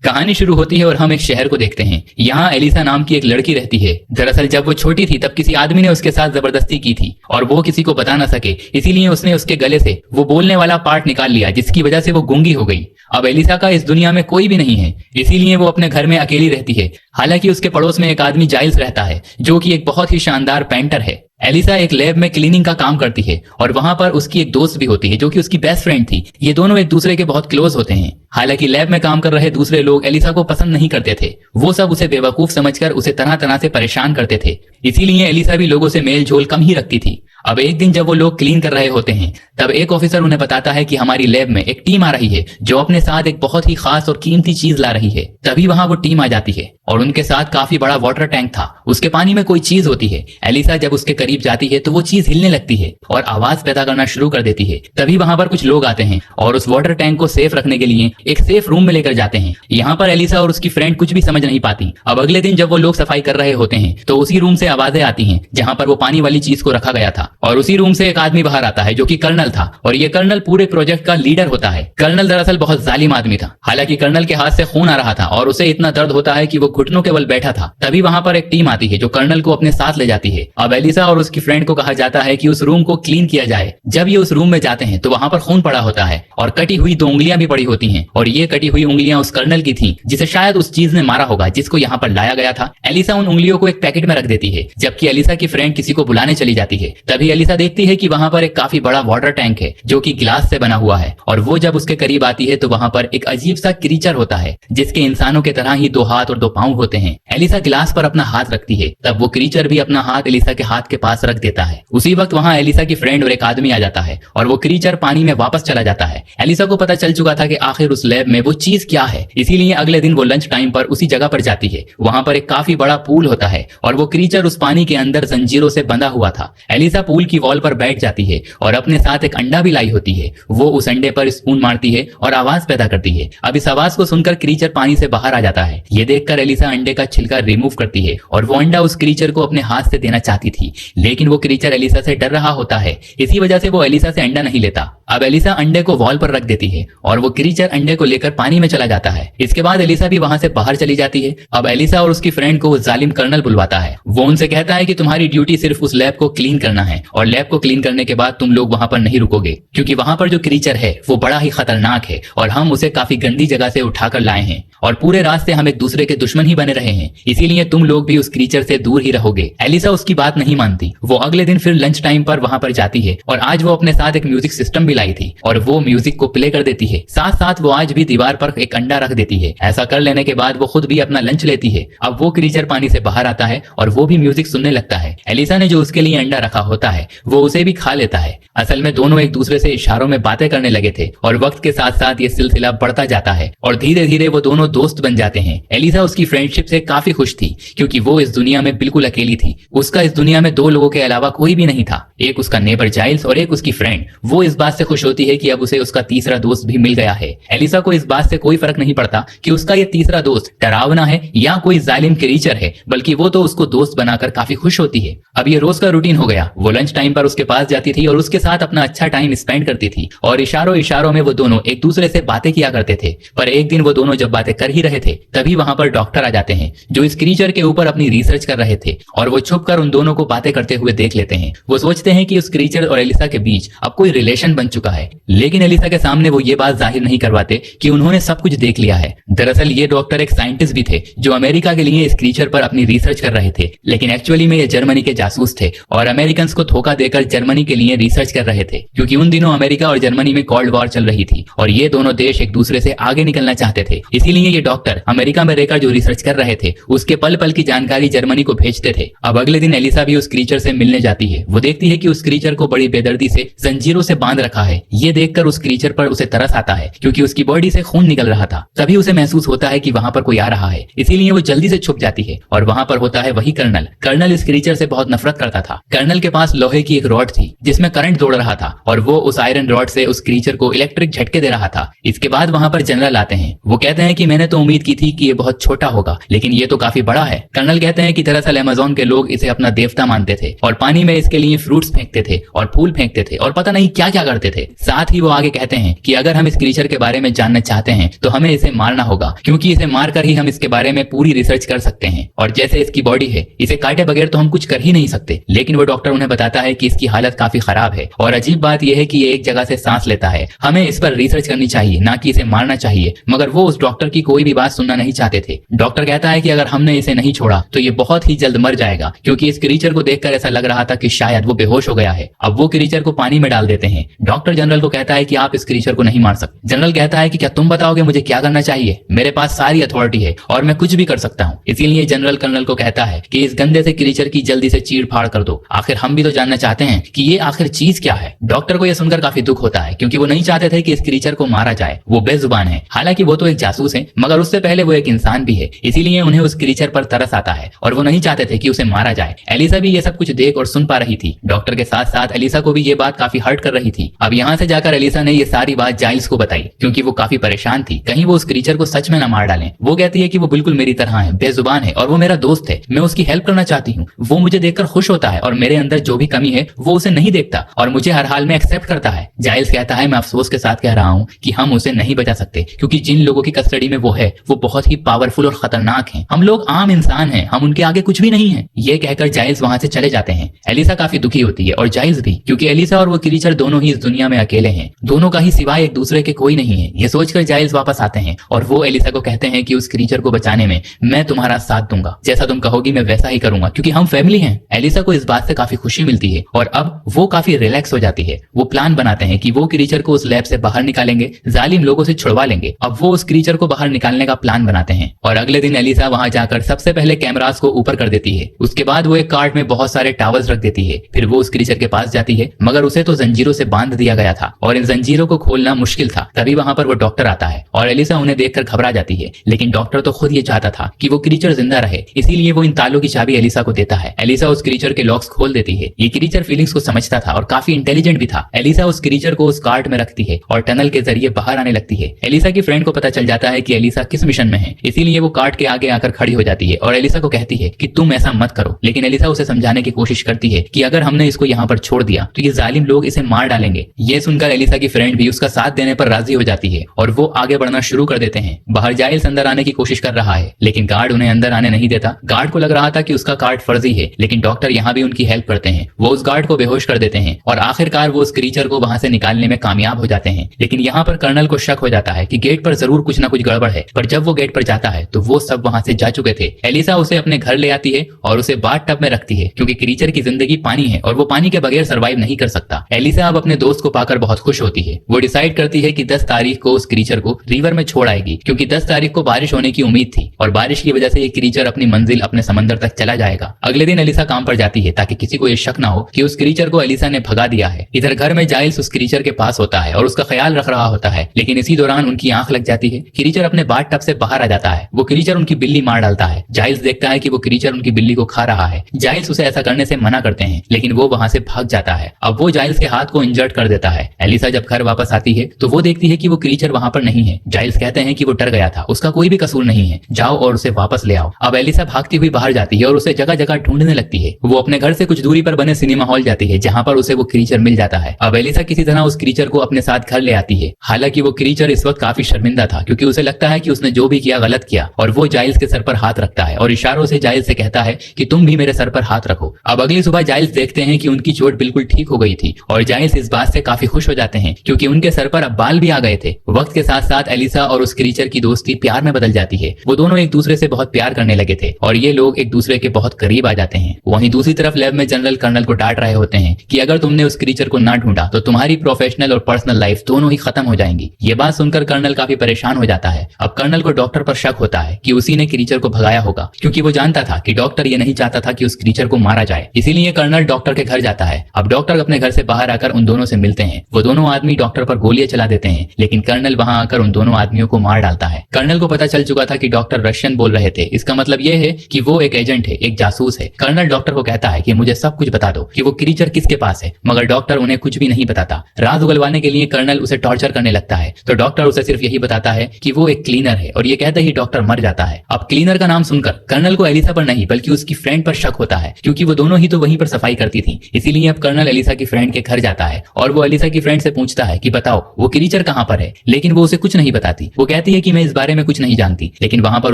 कहानी शुरू होती है और हम एक शहर को देखते हैं। यहाँ एलिसा नाम की एक लड़की रहती है। दरअसल जब वो छोटी थी तब किसी आदमी ने उसके साथ जबरदस्ती की थी और वो किसी को बता ना सके, इसीलिए उसने उसके गले से वो बोलने वाला पार्ट निकाल लिया, जिसकी वजह से वो गूंगी हो गई। अब एलिसा का इस दुनिया में कोई भी नहीं है, इसीलिए वो अपने घर में अकेली रहती है। हालांकि उसके पड़ोस में एक आदमी जाइल्स रहता है, जो कि एक बहुत ही शानदार पेंटर है। एलिसा एक लैब में क्लीनिंग का काम करती है और वहां पर उसकी एक दोस्त भी होती है, जो कि उसकी बेस्ट फ्रेंड थी। ये दोनों एक दूसरे के बहुत क्लोज होते हैं। हालांकि लैब में काम कर रहे दूसरे लोग एलिसा को पसंद नहीं करते थे। वो सब उसे बेवकूफ समझकर उसे तरह तरह से परेशान करते थे। इसीलिए एलिसा भी लोगों से मेल जोल कम ही रखती थी। अब एक दिन जब वो लोग क्लीन कर रहे होते हैं, तब एक ऑफिसर उन्हें बताता है कि हमारी लैब में एक टीम आ रही है जो अपने साथ एक बहुत ही खास और कीमती चीज ला रही है। तभी वहां वो टीम आ जाती है और उनके साथ काफी बड़ा वाटर टैंक था। उसके पानी में कोई चीज होती है। एलिसा जब उसके करीब जाती है तो वो चीज हिलने लगती है और आवाज पैदा करना शुरू कर देती है। तभी वहां पर कुछ लोग आते हैं और उस वाटर टैंक को सेफ रखने के लिए एक सेफ रूम में लेकर जाते हैं। यहाँ पर एलिसा और उसकी फ्रेंड कुछ भी समझ नहीं पाती। अब अगले दिन जब वो लोग सफाई कर रहे होते हैं तो उसी रूम से आवाजें आती हैं जहां पर वो पानी वाली चीज को रखा गया था, और उसी रूम से एक आदमी बाहर आता है जो कि कर्नल था। और ये कर्नल पूरे प्रोजेक्ट का लीडर होता है। कर्नल दरअसल बहुत जालिम आदमी था। हालांकि कर्नल के हाथ से खून आ रहा था और उसे इतना दर्द होता है कि वो घुटनों के बल बैठा था। तभी वहां पर एक टीम आती है जो कर्नल को अपने साथ ले जाती है। अब एलिसा और उसकी फ्रेंड को कहा जाता है कि उस रूम को क्लीन किया जाए। जब ये उस रूम में जाते हैं तो वहां पर खून पड़ा होता है और कटी हुई 2 उंगलियां भी पड़ी होती हैं। और ये कटी हुई उंगलियां उस कर्नल की थी जिसे शायद उस चीज ने मारा होगा जिसको यहाँ पर लाया गया था। एलिसा उन उंगलियों को एक पैकेट में रख देती है, जबकि एलिसा की फ्रेंड किसी को बुलाने चली जाती है। तभी एलिसा देखती है कि वहां पर एक काफी बड़ा वाटर टैंक है जो कि ग्लास से बना हुआ है। और वो जब उसके करीब आती है तो वहां पर एक अजीब सा क्रीचर होता है जिसके इंसानों के तरह ही 2 हाथ और 2 पांव होते हैं। एलिसा गिलास पर अपना हाथ रखती है, तब वो क्रीचर भी अपना हाथ एलिसा के हाथ के पास रख देता है। उसी वक्त वहां एलिसा की फ्रेंड और एक आदमी आ जाता है और वो क्रीचर पानी में वापस चला जाता है। एलिसा को पता चल चुका था कि आखिर उस लैब में वो चीज क्या है, इसीलिए अगले दिन वो लंच टाइम पर उसी जगह पर जाती है। वहां पर एक काफी बड़ा पूल होता है और वो क्रीचर उस पानी के अंदर जंजीरों से बंधा हुआ था। एलिसा पूल की वॉल पर बैठ जाती है और अपने साथ एक अंडा भी लाई होती है। वो उस अंडे पर स्पून मारती है और आवाज पैदा करती है। अब इस आवाज को सुनकर क्रीचर पानी से बाहर आ जाता है। ये देखकर एलिसा अंडे का छिलका रिमूव करती है और वो अंडा उस क्रीचर को अपने हाथ से देना चाहती थी, लेकिन वो क्रीचर एलिसा से डर रहा होता है। इसी वजह से वो एलिसा से अंडा नहीं लेता। अब एलिसा अंडे को वॉल पर रख देती है और वो क्रीचर अंडे को लेकर पानी में चला जाता है। इसके बाद एलिसा भी वहां से बाहर चली जाती है। अब एलिसा और उसकी फ्रेंड को वो जालिम कर्नल बुलवाता है। वो उनसे कहता है कि तुम्हारी ड्यूटी सिर्फ उस लैब को क्लीन करना है और लैब को क्लीन करने के बाद तुम लोग वहां पर नहीं रुकोगे, क्योंकि वहां पर जो क्रीचर है वो बड़ा ही खतरनाक है और हम उसे काफी गंदी जगह से उठाकर लाए हैं और पूरे रास्ते हम एक दूसरे के दुश्मन ही बने रहे हैं, इसीलिए तुम लोग भी उस क्रीचर से दूर ही रहोगे। एलिसा उसकी बात नहीं मानती। वो अगले दिन फिर लंच टाइम पर वहां पर जाती है और आज वो अपने साथ एक म्यूजिक सिस्टम भी लाई थी और वो म्यूजिक को प्ले कर देती है। साथ साथ वो आज भी दीवार पर एक अंडा रख देती है। ऐसा कर लेने के बाद वो खुद भी अपना लंच लेती है। अब वो क्रीचर पानी से बाहर आता है और वो भी म्यूजिक सुनने लगता है। एलिसा ने जो उसके लिए अंडा रखा होता है वो उसे भी खा लेता है। असल में दोनों एक दूसरे से इशारों में बातें करने लगे थे और वक्त के साथ साथ ये सिलसिला बढ़ता जाता है और धीरे धीरे वो दोनों दोस्त बन जाते हैं। एलिसा उसकी फ्रेंडशिप से काफी खुश थी क्योंकि वो इस दुनिया में बिल्कुल अकेली थी। उसका इस दुनिया में 2 लोगों के अलावा कोई भी नहीं था, एक उसका नेबर जाइल्स और एक उसकी फ्रेंड। वो इस बात से खुश होती है कि अब उसे उसका तीसरा दोस्त भी मिल गया है। एलिसा को इस बात से कोई फर्क नहीं पड़ता कि उसका ये तीसरा दोस्त डरावना है या कोई जालिम क्रीचर है, बल्कि वो तो उसको दोस्त बनाकर काफी खुश होती है। अब ये रोज का रूटीन हो गया। वो लंच टाइम पर उसके पास जाती थी और उसके साथ अपना अच्छा टाइम स्पेंड करती थी और इशारों इशारों में वो दोनों एक दूसरे से बातें किया करते थे। पर एक दिन वो दोनों जब बातें कर ही रहे थे तभी वहां पर डॉक्टर आ जाते हैं जो इस क्रीचर के ऊपर अपनी रिसर्च कर रहे थे और वो छुपकर उन दोनों को बातें करते हुए देख लेते हैं। वो सोचते हैं कि उस क्रीचर और एलिसा के बीच अब कोई रिलेशन बन चुका है, लेकिन एलिसा के सामने वो ये बात जाहिर नहीं करवाते कि उन्होंने सब कुछ देख लिया है। दरअसल ये डॉक्टर एक साइंटिस्ट भी थे जो अमेरिका के लिए इस क्रीचर पर अपनी रिसर्च कर रहे थे, लेकिन एक्चुअली में ये जर्मनी के जासूस थे और अमेरिकन को धोखा देकर जर्मनी के लिए रिसर्च कर रहे थे, क्योंकि उन दिनों अमेरिका और जर्मनी में कोल्ड वॉर चल रही थी और ये दोनों देश एक दूसरे से आगे निकलना चाहते थे। इसीलिए ये डॉक्टर अमेरिका में रहकर जो रिसर्च कर रहे थे उसके पल पल की जानकारी जर्मनी को भेजते थे। अब अगले दिन एलिसा भी उस क्रीचर से मिलने जाती है। वो देखती है कि उस क्रीचर को बड़ी बेदर्दी से जंजीरों से बांध रखा है। ये देखकर उस क्रीचर पर उसे तरस आता है क्योंकि उसकी बॉडी से खून निकल रहा था। तभी उसे महसूस होता है कि वहां पर कोई आ रहा है, इसीलिए वो जल्दी से छुप जाती है और वहां पर होता है वही कर्नल। कर्नल इस क्रीचर से बहुत नफरत करता था। कर्नल के पास लोहे की एक रॉड थी जिसमें करंट दौड़ रहा था और वो उस आयरन रॉड से उस क्रीचर को इलेक्ट्रिक झटके दे रहा था। इसके बाद वहां पर जनरल आते हैं। वो कहते हैं कि मैंने तो उम्मीद की थी कि ये बहुत छोटा होगा, लेकिन ये तो काफी बड़ा है। कर्नल कहते हैं कि दरअसल अमेज़न के लोग इसे अपना देवता मानते थे और पानी में इसके लिए फ्रूट्स फेंकते थे और फूल फेंकते थे और पता नहीं क्या क्या करते थे। साथ ही वो आगे कहते हैं कि अगर हम इस क्रीचर के बारे में जानना चाहते हैं तो हमें इसे मारना होगा, क्योंकि इसे मारकर ही हम इसके बारे में पूरी रिसर्च कर सकते हैं। और जैसे इसकी बॉडी है, इसे काटे बगैर तो हम कुछ कर ही नहीं सकते। लेकिन वो डॉक्टर उन्हें बताता है कि इसकी हालत काफी खराब है और अजीब बात यह है कि ये एक जगह से सांस लेता है। हमें इस पर रिसर्च करनी चाहिए, ना कि इसे मारना चाहिए। मगर वो उस डॉक्टर की कोई भी बात सुनना नहीं चाहते थे। डॉक्टर कहता है कि अगर हमने इसे नहीं छोड़ा तो ये बहुत ही जल्द मर जाएगा, क्योंकि इस क्रीचर को देखकर ऐसा लग रहा था कि शायद वो बेहोश हो गया है। अब वो क्रीचर को पानी में डाल देते हैं। डॉक्टर जनरल को कहता है कि आप इस क्रीचर को नहीं मार सकते। जनरल कहता है कि क्या तुम बताओगे मुझे क्या करना चाहिए? मेरे पास सारी अथॉरिटी है और मैं कुछ भी कर सकता हूँ। इसीलिए जनरल कर्नल को कहता है कि इस गंदे से क्रीचर की जल्दी से चीड़ फाड़ कर दो। आखिर हम भी तो जानना चाहते हैं कि ये आखिर चीज क्या है। डॉक्टर को यह सुनकर काफी दुख होता है, क्योंकि वो नहीं चाहते थे कि इस क्रीचर को मारा जाए। वो बेजुबान है, हालांकि वो तो एक जासूस है, मगर उससे पहले वो एक इंसान भी है। इसीलिए उन्हें उस क्रीचर पर तरस आता है और वो नहीं चाहते थे कि उसे मारा जाए। एलिसा भी ये सब कुछ देख और सुन पा रही थी। डॉक्टर के साथ साथ एलिसा को भी ये बात काफी हर्ट कर रही थी। अब यहाँ से जाकर एलिसा ने ये सारी बात जाइल्स को बताई, क्योंकि वो काफी परेशान थी कहीं वो उस क्रीचर को सच में न मार डालें। वो कहती है कि वो बिल्कुल मेरी तरह है, बेजुबान है और वो मेरा दोस्त है। मैं उसकी हेल्प करना चाहती हूँ। वो मुझे देखकर खुश होता है और मेरे अंदर जो भी कमी है वो उसे नहीं देखता और मुझे हर हाल में एक्सेप्ट करता है। जाइल्स कहता है, मैं अफसोस के साथ कह रहा हूँ कि हम उसे नहीं बचा सकते, क्योंकि जिन लोगों की कस्टडी में वो है वो बहुत ही पावरफुल और खतरनाक हैं। हम लोग आम इंसान हैं, हम उनके आगे कुछ भी नहीं है। ये कहकर जाइल्स वहां से चले जाते हैं। एलिसा काफी दुखी होती है और जाइल्स भी, क्योंकि एलिसा और वो क्रीचर दोनों ही इस दुनिया में अकेले हैं। दोनों का ही सिवाय एक दूसरे के कोई नहीं है। ये सोचकर जाइल्स वापस आते हैं और वो एलिसा को कहते हैं कि उस क्रीचर को बचाने में मैं तुम्हारा साथ दूंगा। जैसा तुम कहोगी मैं वैसा ही करूंगा, क्योंकि हम फैमिली हैं। एलिसा को इस बात से काफी खुशी मिलती है और अब वो काफी रिलैक्स हो जाती है। वो प्लान बनाते हैं कि वो क्रीचर को उस लैब से बाहर निकालेंगे, जालिम लोगों से छुड़वा लेंगे। अब वो उस क्रीचर को बाहर निकालने का प्लान बनाते हैं और अगले दिन एलिसा वहां जाकर सबसे पहले कैमरास को ऊपर कर देती है। उसके बाद वो एक कार्ट में बहुत सारे टावल्स रख देती है। फिर वो उस क्रीचर के पास जाती है, मगर उसे तो जंजीरों से बांध दिया गया था और इन जंजीरों को खोलना मुश्किल था। तभी वहां पर वो डॉक्टर आता है और एलिसा उन्हें देखकर घबरा जाती है। लेकिन डॉक्टर तो खुद ये चाहता था कि वो क्रीचर जिंदा रहे, इसीलिए वो इन तालों की चाबी एलिसा को देता है। एलिसा उस क्रीचर के लॉक्स खोल देती है। ये क्रीचर फीलिंग्स को समझता था और काफी इंटेलिजेंट भी था। एलिसा उस क्रीचर को उस कार्ट में रखती है और टनल के जरिए बाहर आने लगती है। एलिसा की फ्रेंड को पता चल जाता है कि एलिसा किस मिशन में है, इसीलिए वो कार्ट के आगे आकर खड़ी हो जाती है और एलिसा को कहती है कि तुम ऐसा मत करो। लेकिन एलिसा उसे समझाने की कोशिश करती है कि अगर हमने इसको यहाँ पर छोड़ दिया तो ये जालिम लोग इसे मार डालेंगे। ये सुनकर एलिसा की फ्रेंड भी उसका साथ देने पर राजी हो जाती है और वो आगे बढ़ना शुरू कर देते हैं। बाहर जाइल्स अंदर आने की कोशिश कर रहा है, लेकिन गार्ड उन्हें अंदर आने नहीं देता। गार्ड को लग रहा था कि उसका कार्ड फर्जी है, लेकिन डॉक्टर यहाँ भी उनकी हेल्प करते हैं। वो उस गार्ड को बेहोश कर देते हैं और आखिरकार वो उस क्रीचर को वहां से निकालने में कामयाब हो जाते हैं। लेकिन यहाँ पर कर्नल को शक हो जाता है कि गेट पर जरूर कुछ ना कुछ गड़बड़ है, पर जब वो गेट पर जाता है तो वो सब वहां से जा चुके थे। एलिसा उसे अपने घर ले आती है और उसे बाथ टब में रखती है, क्योंकि क्रीचर की जिंदगी पानी है और वो पानी के बगैर सर्वाइव नहीं कर सकता। एलिसा अब अपने दोस्त को पाकर बहुत खुश होती है। वो डिसाइड करती है कि 10 तारीख को उस क्रीचर को रिवर में छोड़ आएगी, क्योंकि 10 तारीख को बारिश होने की उम्मीद थी और बारिश की वजह से ये क्रीचर अपनी मंजिल अपने समंदर तक चला जाएगा। अगले दिन एलिसा काम पर जाती है ताकि किसी को ये शक ना हो कि उस क्रीचर को एलिसा ने भगा दिया है। इधर घर में जाइल्स उस क्रीचर के पास होता है और उसका ख्याल रख रहा होता है, लेकिन इसी दौरान उनकी आंख लग जाती है। क्रीचर अपने बाथ टब से बाहर आ जाता है। वो क्रीचर उनकी बिल्ली मार डालता है। जाइल्स देखता है कि वो क्रीचर उनकी बिल्ली को खा रहा है। जाइल्स उसे ऐसा करने से मना करते हैं, लेकिन वो वहां से भाग जाता है। अब वो जाइल्स के हाथ को इंजर्ड कर देता है। एलिसा जब घर वापस आती है तो वो देखती है कि वो क्रीचर वहां पर नहीं है। जाइल्स कहते हैं कि वो डर गया था, उसका कोई भी कसूर नहीं है, जाओ और उसे वापस ले आओ। अब एलिसा भागती हुई बाहर जाती है और उसे जगह जगह ढूंढने लगती है। वो अपने घर से कुछ दूरी पर बने सिनेमा हॉल जाती है, जहां पर उसे वो क्रीचर मिल जाता है। अब एलिसा किसी तरह उस क्रीचर को अपने साथ घर ले आती है। हालांकि वो क्रीचर इस वक्त काफी शर्मिंदा था, क्योंकि उसे लगता है कि उसने जो भी किया गलत किया, और वो जाइल्स के सर पर हाथ रखता है और इशारों से जाइल्स से कहता है कि तुम भी मेरे सर पर हाथ रखो। अब अगली सुबह जाइल्स देखते हैं कि उनकी चोट बिल्कुल ठीक हो गई थी और जाइल्स इस बात से काफी खुश हो जाते हैं, क्योंकि उनके सर पर अब बाल भी आ गए थे। वक्त के साथ साथ एलिसा और उस क्रीचर की दोस्ती प्यार में बदल जाती है। वो दोनों एक दूसरे से बहुत प्यार करने लगे थे और ये लोग एक दूसरे के बहुत करीब आ जाते हैं। वहीं दूसरी तरफ लैब में जनरल कर्नल को डांट रहे होते हैं कि अगर तुमने उस क्रीचर को ना ढूंढा तो तुम्हारी प्रोफेशनल और पर्सनल लाइफ दोनों ही खत्म हो जाएंगी। ये बात सुनकर कर्नल काफी परेशान हो जाता है। अब कर्नल को डॉक्टर पर शक होता है कि उसी ने क्रीचर को भगाया होगा, क्योंकि वो जानता था कि डॉक्टर ये नहीं चाहता था कि उस क्रीचर को मारा जाए। इसीलिए कर्नल डॉक्टर के घर जाता है। अब डॉक्टर अपने घर से बाहर आकर उन दोनों से मिलते हैं। वो दोनों आदमी डॉक्टर पर गोलियां चला देते हैं, लेकिन कर्नल वहां आकर उन दोनों आदमियों को मार डालता है। कर्नल को पता चल चुका था कि डॉक्टर रशियन बोल रहे थे। इसका मतलब ये है कि वो एक एजेंट है, एक जासूस है। कर्नल डॉक्टर को कहता है कि मुझे सब कुछ बता दो कि वो क्रीचर किसके पास है, मगर डॉक्टर उन्हें कुछ भी नहीं बताता। राज उगलवाने के लिए कर्नल उसे टॉर्चर करने लगता है, तो डॉक्टर उसे सिर्फ यही बताता है कि वो एक एक क्लीनर है और ये कहते ही डॉक्टर मर जाता है। अब क्लीनर का नाम सुनकर कर्नल को एलिसा पर नहीं बल्कि उसकी फ्रेंड पर शक होता है, क्योंकि वो दोनों ही तो वहीं पर सफाई करती थी। इसीलिए अब कर्नल एलिसा की फ्रेंड के घर जाता है और वो एलिसा की फ्रेंड से पूछता है कि बताओ वो क्रीचर कहाँ पर है, लेकिन वो उसे कुछ नहीं बताती। वो कहती है कि मैं इस बारे में कुछ नहीं जानती, लेकिन वहां पर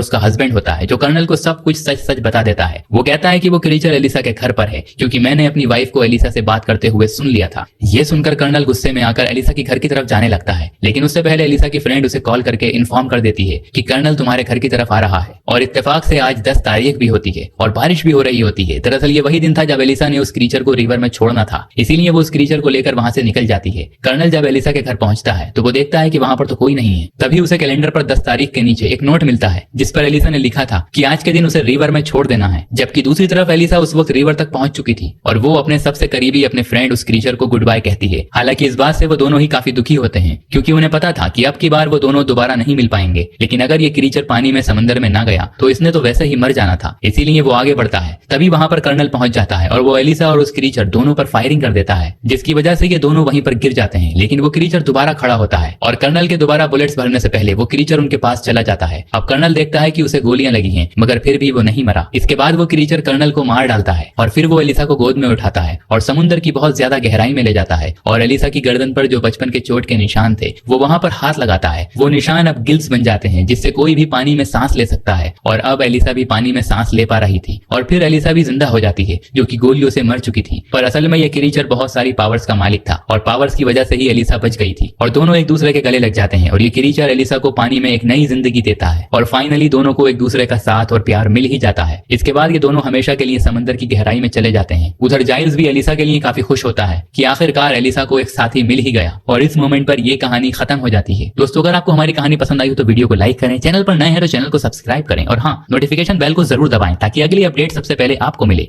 उसका हस्बैंड होता है जो कर्नल को सब कुछ सच सच बता देता है। वो कहता है कि वो क्रीचर एलिसा के घर पर है, क्योंकि मैंने अपनी वाइफ को एलिसा से बात करते हुए सुन लिया था। ये सुनकर कर्नल गुस्से में आकर एलिसा के घर की तरफ जाने लगता है, लेकिन उससे पहले एलिसा की फ्रेंड उसे कॉल करके इन्फॉर्म कर देती है कि कर्नल तुम्हारे घर की तरफ आ रहा है। और इत्तेफाक से आज 10 तारीख भी होती है और बारिश भी हो रही होती है। दरअसल ये वही दिन था जब एलिसा ने उस क्रीचर को रिवर में छोड़ना था, इसीलिए वो उस क्रीचर को लेकर वहां से निकल जाती है। कर्नल जब एलिसा के घर पहुंचता है तो वो देखता है कि वहां पर तो कोई नहीं है। तभी उसे कैलेंडर पर 10 तारीख के नीचे एक नोट मिलता है जिस पर एलिसा ने लिखा था कि आज के दिन उसे रिवर में छोड़ देना है। जबकि दूसरी तरफ एलिसा उस वक्त रिवर तक पहुंच चुकी थी और वो अपने सबसे करीबी अपने फ्रेंड उस क्रीचर को गुड बाय कहती है। हालांकि इस बात से वो दोनों ही काफी दुखी होते हैं, क्योंकि उन्हें पता था कि अब की बार वो दोनों दोबारा नहीं मिल पाएंगे। लेकिन अगर ये क्रीचर पानी में समंदर में ना गया तो इसने तो वैसे ही मर जाना था, इसीलिए वो आगे बढ़ता है। तभी वहां पर कर्नल पहुंच जाता है और वो एलिसा और उस क्रीचर दोनों पर फायरिंग कर देता है, जिसकी वजह से ये दोनों वहीं पर गिर जाते हैं। लेकिन वो क्रीचर दोबारा खड़ा होता है और कर्नल के दोबारा बुलेट्स भरने से पहले वो क्रीचर उनके पास चला जाता है। अब कर्नल देखता है कि उसे गोलियां लगी हैं, मगर फिर भी वो नहीं मरा। इसके बाद वो क्रीचर कर्नल को मार डालता है और फिर वो एलिसा को गोद में उठाता है और समुद्र की बहुत ज्यादा गहराई में ले जाता है और एलिसा की गर्दन पर जो बचपन के चोट के निशान थे वो वहां पर हाथ लगाता है। वो निशान अब गिल्स बन जाते हैं, जिससे कोई भी पानी में सांस ले सकता है और अब एलिसा भी पानी में सांस ले पा रही थी। और फिर एलिसा भी जिंदा हो जाती है, जो कि गोलियों से मर चुकी थी। पर असल में ये क्रीचर बहुत सारी पावर्स का मालिक था और पावर्स की वजह से ही एलिसा बच गई थी और दोनों एक दूसरे के गले लग जाते हैं और ये क्रीचर एलिसा को पानी में एक नई जिंदगी देता है और फाइनली दोनों को एक दूसरे का साथ और प्यार मिल ही जाता है। इसके बाद ये दोनों हमेशा के लिए समंदर की गहराई में चले जाते हैं। उधर जाइल्स भी एलिसा के लिए काफी खुश होता है कि आखिरकार एलिसा को एक साथी मिल ही गया और इस मोमेंट पर ये कहानी खत्म हो जाती है। दोस्तों, अगर आपको हमारी कहानी पसंद आई हो तो वीडियो को लाइक करें, चैनल पर नए हैं तो चैनल को सब्सक्राइब करें और हाँ, नोटिफिकेशन बेल को जरूर दबाएं ताकि अगली अपडेट सबसे पहले आपको मिले।